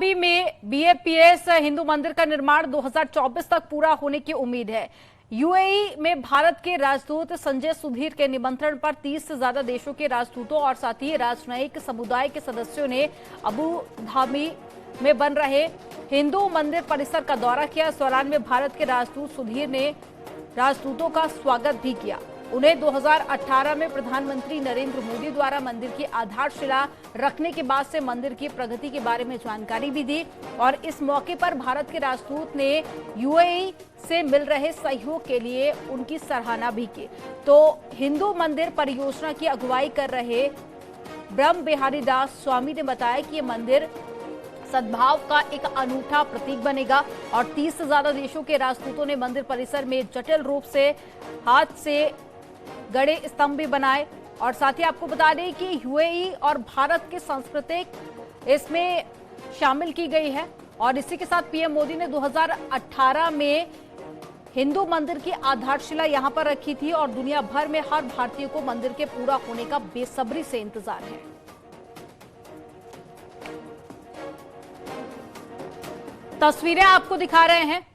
स्तंभी में बीएपीएस हिंदू मंदिर का निर्माण 2024 तक पूरा होने की उम्मीद है। यूएई में भारत के राजदूत संजय सुधीर के निमंत्रण पर 30 से ज्यादा देशों के राजदूतों और साथ ही राजनयिक समुदाय के सदस्यों ने अबू धाबी में बन रहे हिंदू मंदिर परिसर का दौरा किया। इस दौरान में भारत के राजदूत सुधीर ने राजदूतों का स्वागत भी किया। उन्हें 2018 में प्रधानमंत्री नरेंद्र मोदी द्वारा मंदिर की आधारशिला रखने के बाद से मंदिर की प्रगति के बारे में जानकारी भी दी और इस मौके पर भारत के राजदूत ने यूएई से मिल रहे सहयोग के लिए उनकी सराहना भी की। तो हिंदू मंदिर परियोजना की अगुवाई कर रहे ब्रह्म बिहारी दास स्वामी ने बताया कि ये मंदिर सद्भाव का एक अनूठा प्रतीक बनेगा और 30 से ज्यादा देशों के राजदूतों ने मंदिर परिसर में जटिल रूप से हाथ से गड़े स्तंभ भी बनाए। और साथ ही आपको बता दें कि यूएई और भारत की सांस्कृतिक इसमें शामिल की गई है। और इसी के साथ पीएम मोदी ने 2018 में हिंदू मंदिर की आधारशिला यहां पर रखी थी और दुनिया भर में हर भारतीय को मंदिर के पूरा होने का बेसब्री से इंतजार है। तस्वीरें आपको दिखा रहे हैं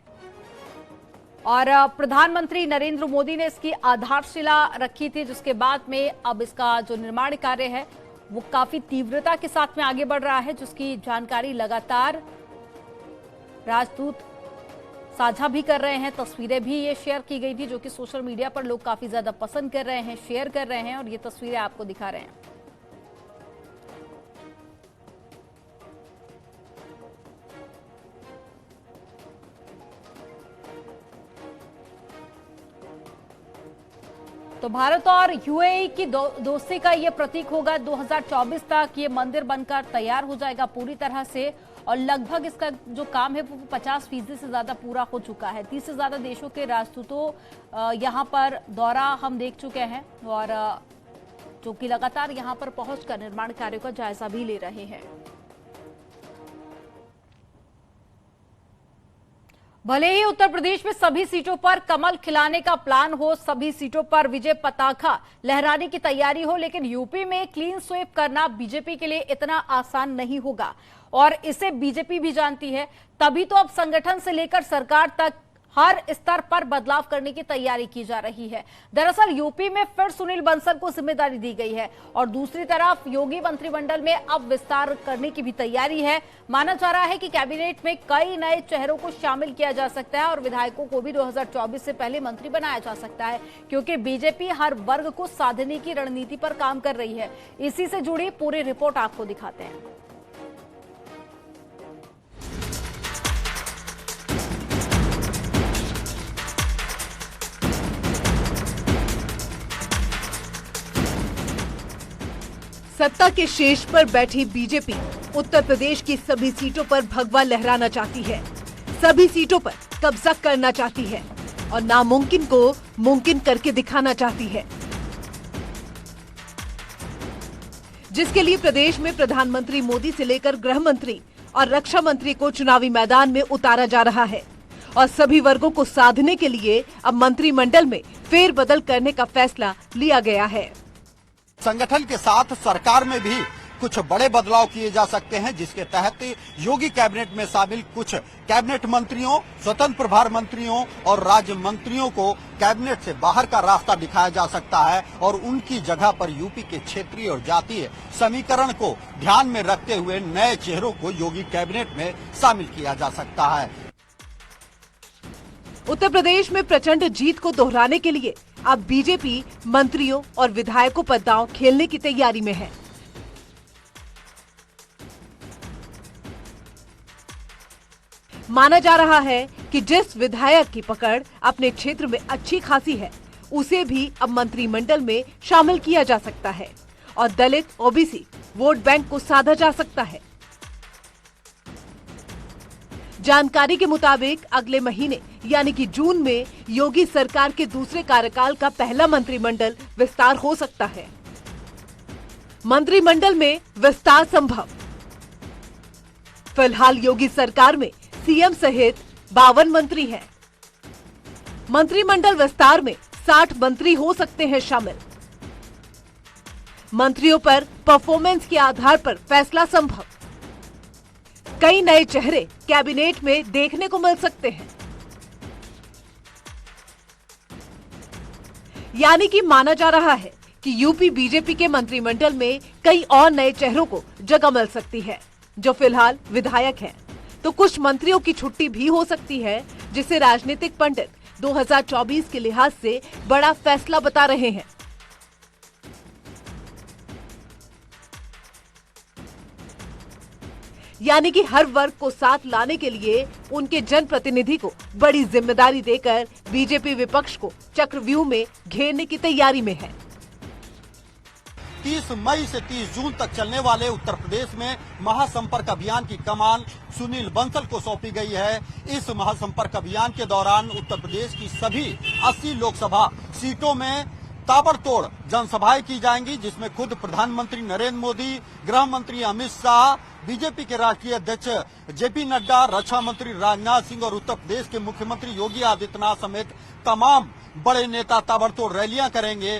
और प्रधानमंत्री नरेंद्र मोदी ने इसकी आधारशिला रखी थी, जिसके बाद में अब इसका जो निर्माण कार्य है वो काफी तीव्रता के साथ में आगे बढ़ रहा है, जिसकी जानकारी लगातार राजदूत साझा भी कर रहे हैं। तस्वीरें भी ये शेयर की गई थी जो कि सोशल मीडिया पर लोग काफी ज्यादा पसंद कर रहे हैं, शेयर कर रहे हैं और ये तस्वीरें आपको दिखा रहे हैं। तो भारत और यूएई की दोस्ती का ये प्रतीक होगा। 2024 तक ये मंदिर बनकर तैयार हो जाएगा पूरी तरह से और लगभग इसका जो काम है वो 50% से ज्यादा पूरा हो चुका है। 30 से ज्यादा देशों के राजदूतों यहां पर दौरा हम देख चुके हैं और जो कि लगातार यहां पर पहुंचकर निर्माण कार्यों का जायजा भी ले रहे हैं। भले ही उत्तर प्रदेश में सभी सीटों पर कमल खिलाने का प्लान हो, सभी सीटों पर विजय पताका लहराने की तैयारी हो, लेकिन यूपी में क्लीन स्वीप करना बीजेपी के लिए इतना आसान नहीं होगा और इसे बीजेपी भी जानती है। तभी तो अब संगठन से लेकर सरकार तक हर स्तर पर बदलाव करने की तैयारी की जा रही है। दरअसल यूपी में फिर सुनील बंसल को जिम्मेदारी दी गई है और दूसरी तरफ योगी मंत्रिमंडल में अब विस्तार करने की भी तैयारी है। माना जा रहा है कि कैबिनेट में कई नए चेहरों को शामिल किया जा सकता है और विधायकों को भी 2024 से पहले मंत्री बनाया जा सकता है, क्योंकि बीजेपी हर वर्ग को साधने की रणनीति पर काम कर रही है। इसी से जुड़ी पूरी रिपोर्ट आपको दिखाते हैं। सत्ता के शीर्ष पर बैठी बीजेपी उत्तर प्रदेश की सभी सीटों पर भगवा लहराना चाहती है, सभी सीटों पर कब्जा करना चाहती है और नामुमकिन को मुमकिन करके दिखाना चाहती है, जिसके लिए प्रदेश में प्रधानमंत्री मोदी से लेकर गृह मंत्री और रक्षा मंत्री को चुनावी मैदान में उतारा जा रहा है और सभी वर्गों को साधने के लिए अब मंत्रिमंडल में फेरबदल करने का फैसला लिया गया है। संगठन के साथ सरकार में भी कुछ बड़े बदलाव किए जा सकते हैं, जिसके तहत योगी कैबिनेट में शामिल कुछ कैबिनेट मंत्रियों, स्वतंत्र प्रभार मंत्रियों और राज्य मंत्रियों को कैबिनेट से बाहर का रास्ता दिखाया जा सकता है और उनकी जगह पर यूपी के क्षेत्रीय और जातीय समीकरण को ध्यान में रखते हुए नए चेहरों को योगी कैबिनेट में शामिल किया जा सकता है। उत्तर प्रदेश में प्रचंड जीत को दोहराने के लिए अब बीजेपी मंत्रियों और विधायकों पर दांव खेलने की तैयारी में है। माना जा रहा है कि जिस विधायक की पकड़ अपने क्षेत्र में अच्छी खासी है, उसे भी अब मंत्रिमंडल में शामिल किया जा सकता है और दलित ओबीसी वोट बैंक को साधा जा सकता है। जानकारी के मुताबिक अगले महीने यानी कि जून में योगी सरकार के दूसरे कार्यकाल का पहला मंत्रिमंडल विस्तार हो सकता है। मंत्रिमंडल में विस्तार संभव। फिलहाल योगी सरकार में सीएम सहित 52 मंत्री हैं। मंत्रिमंडल विस्तार में 60 मंत्री हो सकते हैं शामिल। मंत्रियों पर परफॉर्मेंस के आधार पर फैसला संभव। कई नए चेहरे कैबिनेट में देखने को मिल सकते हैं। यानी कि माना जा रहा है कि यूपी बीजेपी के मंत्रिमंडल में कई और नए चेहरों को जगह मिल सकती है, जो फिलहाल विधायक हैं। तो कुछ मंत्रियों की छुट्टी भी हो सकती है, जिसे राजनीतिक पंडित 2024 के लिहाज से बड़ा फैसला बता रहे हैं। यानी कि हर वर्ग को साथ लाने के लिए उनके जनप्रतिनिधि को बड़ी जिम्मेदारी देकर बीजेपी विपक्ष को चक्रव्यूह में घेरने की तैयारी में है। 30 मई से 30 जून तक चलने वाले उत्तर प्रदेश में महासंपर्क अभियान की कमान सुनील बंसल को सौंपी गई है। इस महासंपर्क अभियान के दौरान उत्तर प्रदेश की सभी 80 लोकसभा सीटों में ताबड़तोड़ जनसभाएं की जाएंगी, जिसमें खुद प्रधानमंत्री नरेंद्र मोदी, गृह मंत्री अमित शाह, बीजेपी के राष्ट्रीय अध्यक्ष जेपी नड्डा, रक्षा मंत्री राजनाथ सिंह और उत्तर प्रदेश के मुख्यमंत्री योगी आदित्यनाथ समेत तमाम बड़े नेता ताबड़तोड़ रैलियां करेंगे।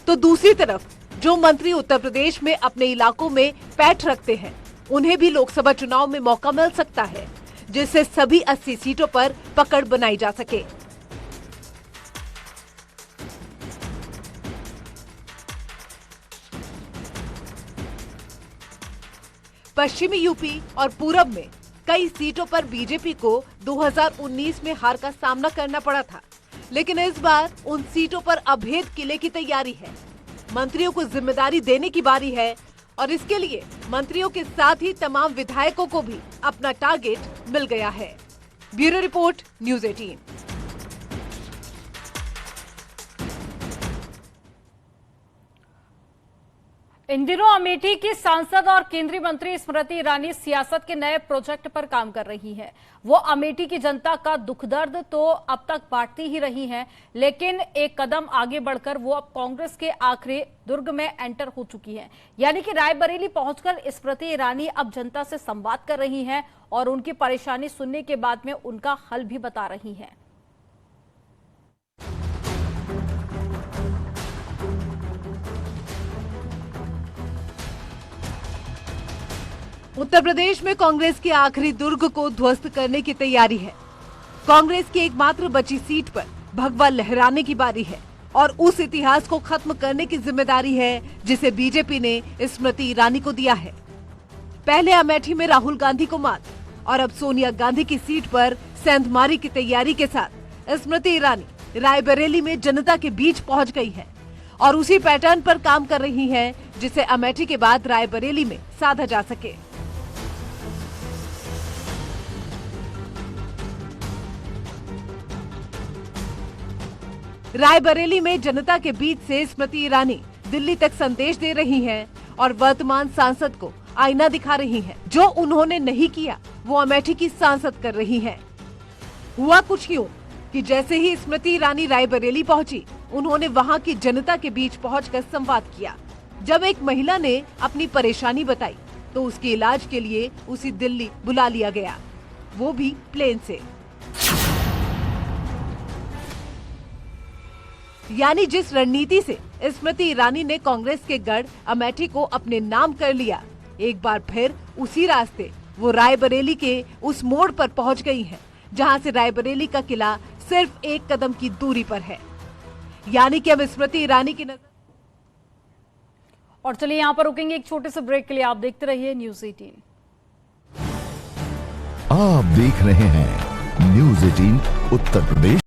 तो दूसरी तरफ जो मंत्री उत्तर प्रदेश में अपने इलाकों में पैठ रखते हैं, उन्हें भी लोकसभा चुनाव में मौका मिल सकता है, जिससे सभी 80 सीटों पर पकड़ बनाई जा सके। पश्चिमी यूपी और पूरब में कई सीटों पर बीजेपी को 2019 में हार का सामना करना पड़ा था, लेकिन इस बार उन सीटों पर अभेद किले की तैयारी है। मंत्रियों को जिम्मेदारी देने की बारी है और इसके लिए मंत्रियों के साथ ही तमाम विधायकों को भी अपना टारगेट मिल गया है। Bureau report, news 18। इन दिनों अमेठी की सांसद और केंद्रीय मंत्री स्मृति ईरानी सियासत के नए प्रोजेक्ट पर काम कर रही हैं। वो अमेठी की जनता का दुख दर्द तो अब तक बांटती ही रही हैं, लेकिन एक कदम आगे बढ़कर वो अब कांग्रेस के आखिरी दुर्ग में एंटर हो चुकी हैं। यानी कि रायबरेली पहुंचकर स्मृति ईरानी अब जनता से संवाद कर रही हैं और उनकी परेशानी सुनने के बाद में उनका हल भी बता रही हैं। उत्तर प्रदेश में कांग्रेस के आखिरी दुर्ग को ध्वस्त करने की तैयारी है। कांग्रेस की एकमात्र बची सीट पर भगवा लहराने की बारी है और उस इतिहास को खत्म करने की जिम्मेदारी है जिसे बीजेपी ने स्मृति ईरानी को दिया है। पहले अमेठी में राहुल गांधी को मात और अब सोनिया गांधी की सीट पर सेंधमारी की तैयारी के साथ स्मृति ईरानी रायबरेली में जनता के बीच पहुंच गई है और उसी पैटर्न पर काम कर रही है जिसे अमेठी के बाद रायबरेली में साधा जा सके। रायबरेली में जनता के बीच से स्मृति ईरानी दिल्ली तक संदेश दे रही हैं और वर्तमान सांसद को आईना दिखा रही हैं। जो उन्होंने नहीं किया वो अमेठी की सांसद कर रही हैं। हुआ कुछ यूं कि जैसे ही स्मृति ईरानी रायबरेली पहुंची, उन्होंने वहां की जनता के बीच पहुंचकर संवाद किया। जब एक महिला ने अपनी परेशानी बताई तो उसके इलाज के लिए उसे दिल्ली बुला लिया गया, वो भी प्लेन से। यानी जिस रणनीति से स्मृति ईरानी ने कांग्रेस के गढ़ अमेठी को अपने नाम कर लिया, एक बार फिर उसी रास्ते वो रायबरेली के उस मोड़ पर पहुंच गई हैं, जहां से रायबरेली का किला सिर्फ एक कदम की दूरी पर है। यानी कि अब स्मृति ईरानी की नजर। और चलिए यहाँ पर रुकेंगे एक छोटे से ब्रेक के लिए। आप देखते रहिए न्यूज़ 18। आप देख रहे हैं न्यूज़ 18 उत्तर प्रदेश।